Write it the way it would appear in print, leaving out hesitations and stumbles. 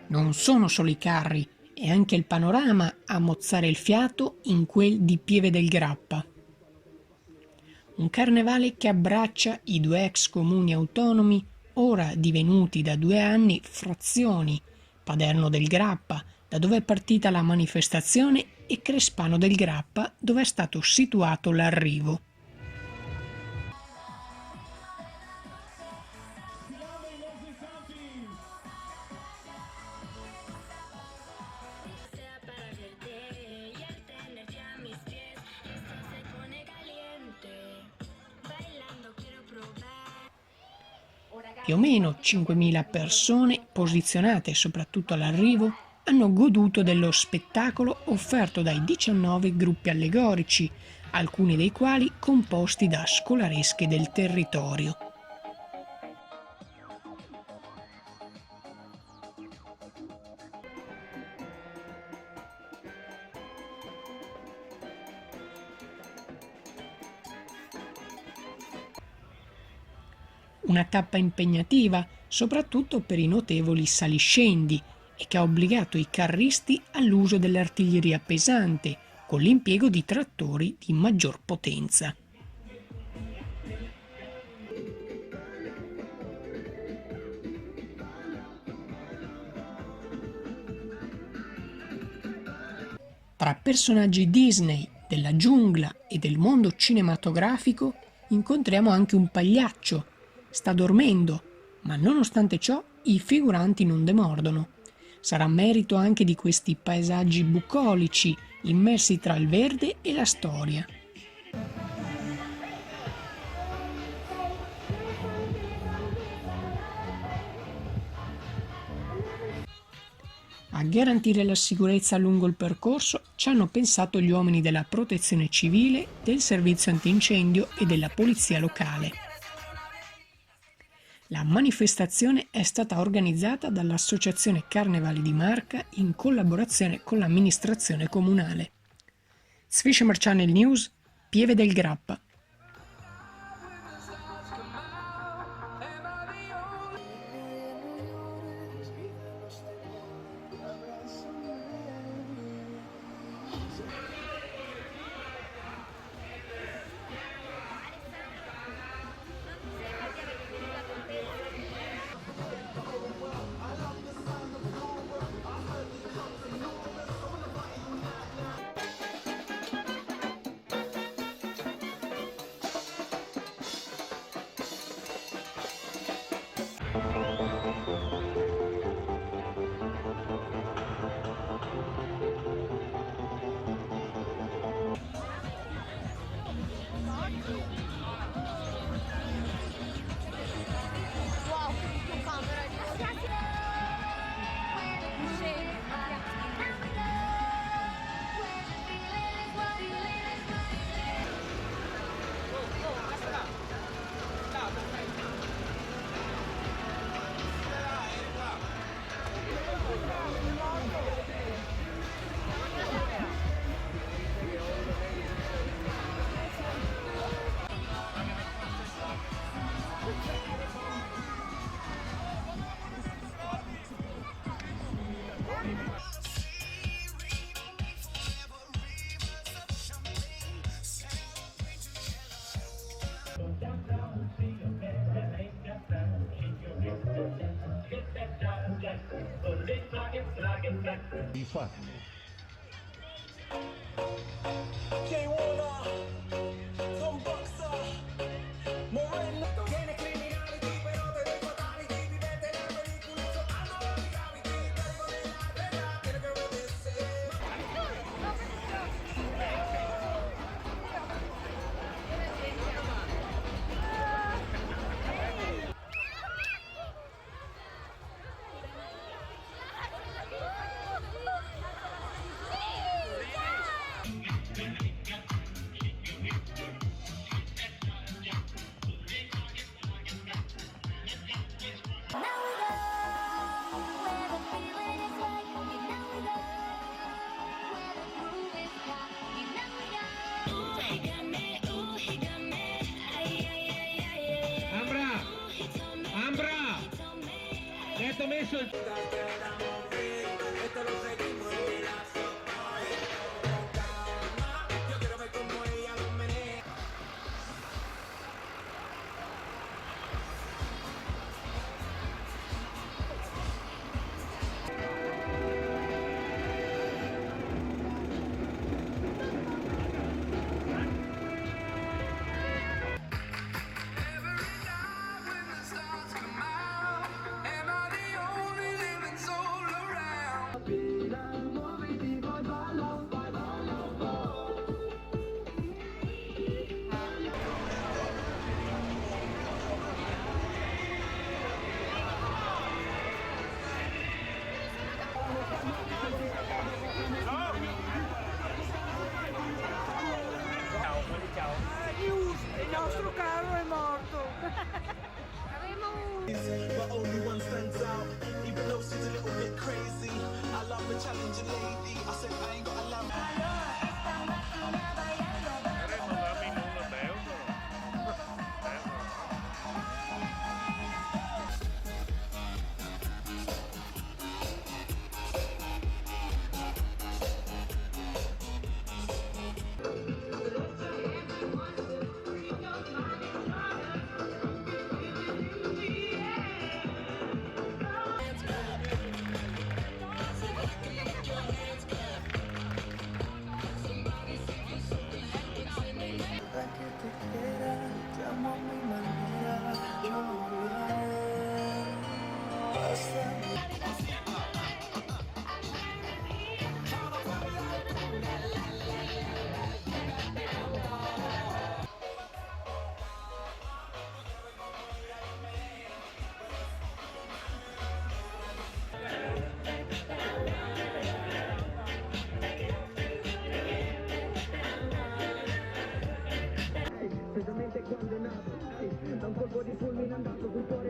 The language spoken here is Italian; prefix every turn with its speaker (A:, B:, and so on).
A: Non sono solo i carri, è anche il panorama a mozzare il fiato in quel di Pieve del Grappa. Un carnevale che abbraccia i due ex comuni autonomi, ora divenuti da 2 anni frazioni, Paderno del Grappa, da dove è partita la manifestazione, e Crespano del Grappa, dove è stato situato l'arrivo. Più o meno 5.000 persone, posizionate soprattutto all'arrivo, hanno goduto dello spettacolo offerto dai 19 gruppi allegorici, alcuni dei quali composti da scolaresche del territorio. Una tappa impegnativa, soprattutto per i notevoli saliscendi, e che ha obbligato i carristi all'uso dell'artiglieria pesante, con l'impiego di trattori di maggior potenza. Tra personaggi Disney, della giungla e del mondo cinematografico incontriamo anche un pagliaccio. Sta dormendo, ma nonostante ciò i figuranti non demordono. Sarà merito anche di questi paesaggi bucolici, immersi tra il verde e la storia. A garantire la sicurezza lungo il percorso ci hanno pensato gli uomini della Protezione Civile, del Servizio Antincendio e della Polizia Locale. La manifestazione è stata organizzata dall'Associazione Carnevali di Marca in collaborazione con l'amministrazione comunale. Sfishammer Channel News, Pieve del Grappa.
B: Infatti.
C: Ambra! Ambra! Ti ho messo il... Haremos la minuto de euro.
D: Para que te quiera, te amo a mi manera, yo
E: Specialmente quando è nato, da un colpo di fulmine è andato sul cuore